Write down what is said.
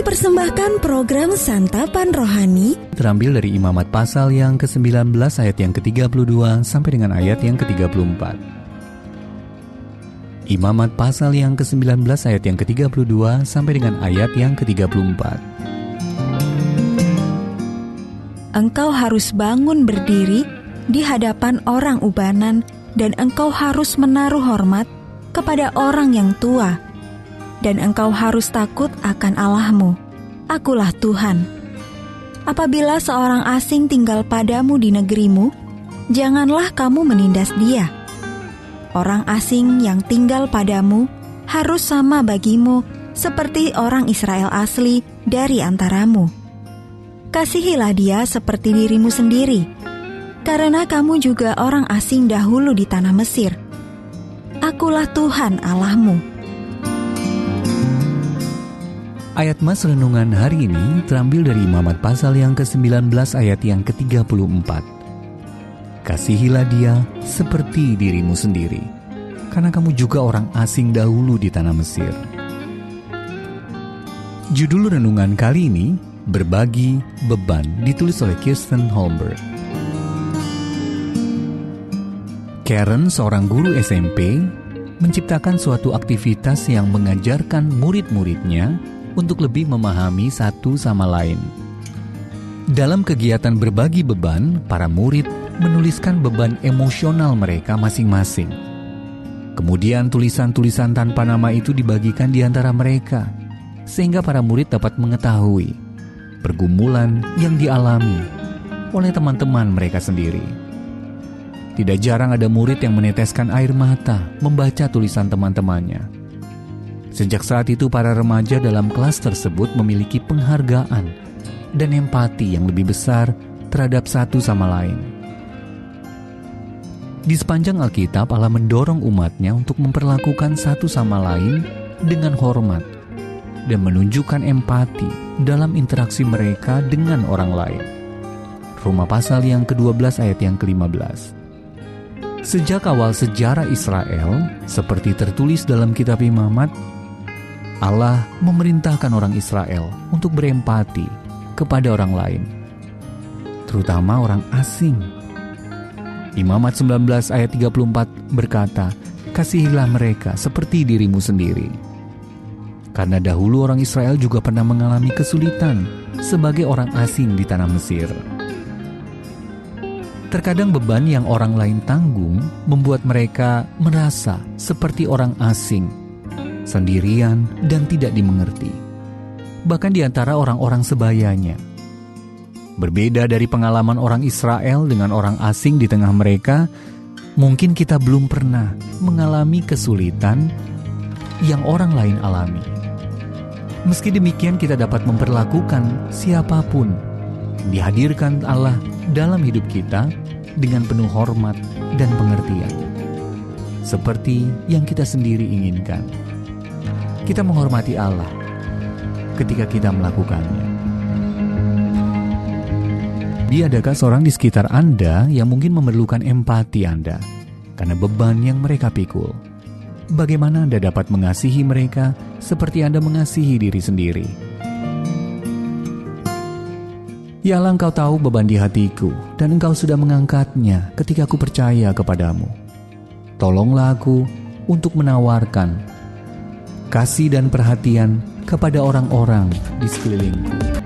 mempersembahkan program Santapan Rohani terambil dari Imamat pasal yang ke-19 ayat yang ke-32 sampai dengan ayat yang ke-34. Imamat pasal yang ke-19 ayat yang ke-32 sampai dengan ayat yang ke-34. Engkau harus bangun berdiri di hadapan orang ubanan, dan engkau harus menaruh hormat kepada orang yang tua, dan engkau harus takut akan Allahmu. Akulah Tuhan. Apabila seorang asing tinggal padamu di negerimu, janganlah kamu menindas dia. Orang asing yang tinggal padamu harus sama bagimu seperti orang Israel asli dari antaramu. Kasihilah dia seperti dirimu sendiri, karena kamu juga orang asing dahulu di tanah Mesir. Akulah Tuhan Allahmu. Ayat Mas renungan hari ini terambil dari Imamat pasal yang ke-19 ayat yang ke-34. Kasihilah dia seperti dirimu sendiri, karena kamu juga orang asing dahulu di tanah Mesir. Judul renungan kali ini, Berbagi Beban, ditulis oleh Kirsten Holmberg. Karen, seorang guru SMP, menciptakan suatu aktivitas yang mengajarkan murid-muridnya untuk lebih memahami satu sama lain. Dalam kegiatan berbagi beban, para murid menuliskan beban emosional mereka masing-masing. Kemudian tulisan-tulisan tanpa nama itu dibagikan di antara mereka, sehingga para murid dapat mengetahui pergumulan yang dialami oleh teman-teman mereka sendiri. Tidak jarang ada murid yang meneteskan air mata membaca tulisan teman-temannya. Sejak saat itu para remaja dalam kelas tersebut memiliki penghargaan dan empati yang lebih besar terhadap satu sama lain. Di sepanjang Alkitab, Allah mendorong umatnya untuk memperlakukan satu sama lain dengan hormat dan menunjukkan empati dalam interaksi mereka dengan orang lain. Roma pasal yang ke-12 ayat yang ke-15. Sejak awal sejarah Israel, seperti tertulis dalam kitab Imamat, Allah memerintahkan orang Israel untuk berempati kepada orang lain, terutama orang asing. Imamat 19 ayat 34 berkata, "Kasihilah mereka seperti dirimu sendiri." Karena dahulu orang Israel juga pernah mengalami kesulitan sebagai orang asing di tanah Mesir. Terkadang beban yang orang lain tanggung membuat mereka merasa seperti orang asing, sendirian dan tidak dimengerti, bahkan di antara orang-orang sebayanya. Berbeda dari pengalaman orang Israel dengan orang asing di tengah mereka, mungkin kita belum pernah mengalami kesulitan yang orang lain alami. Meski demikian, kita dapat memperlakukan siapapun dihadirkan Allah dalam hidup kita dengan penuh hormat dan pengertian, seperti yang kita sendiri inginkan. Kita menghormati Allah ketika kita melakukannya. Adakah seorang di sekitar Anda yang mungkin memerlukan empati Anda karena beban yang mereka pikul? Bagaimana Anda dapat mengasihi mereka seperti Anda mengasihi diri sendiri? Ya Allah, Engkau tahu beban di hatiku, dan Engkau sudah mengangkatnya ketika aku percaya kepadamu. Tolonglah aku untuk menawarkan kasih dan perhatian kepada orang-orang di sekelilingku.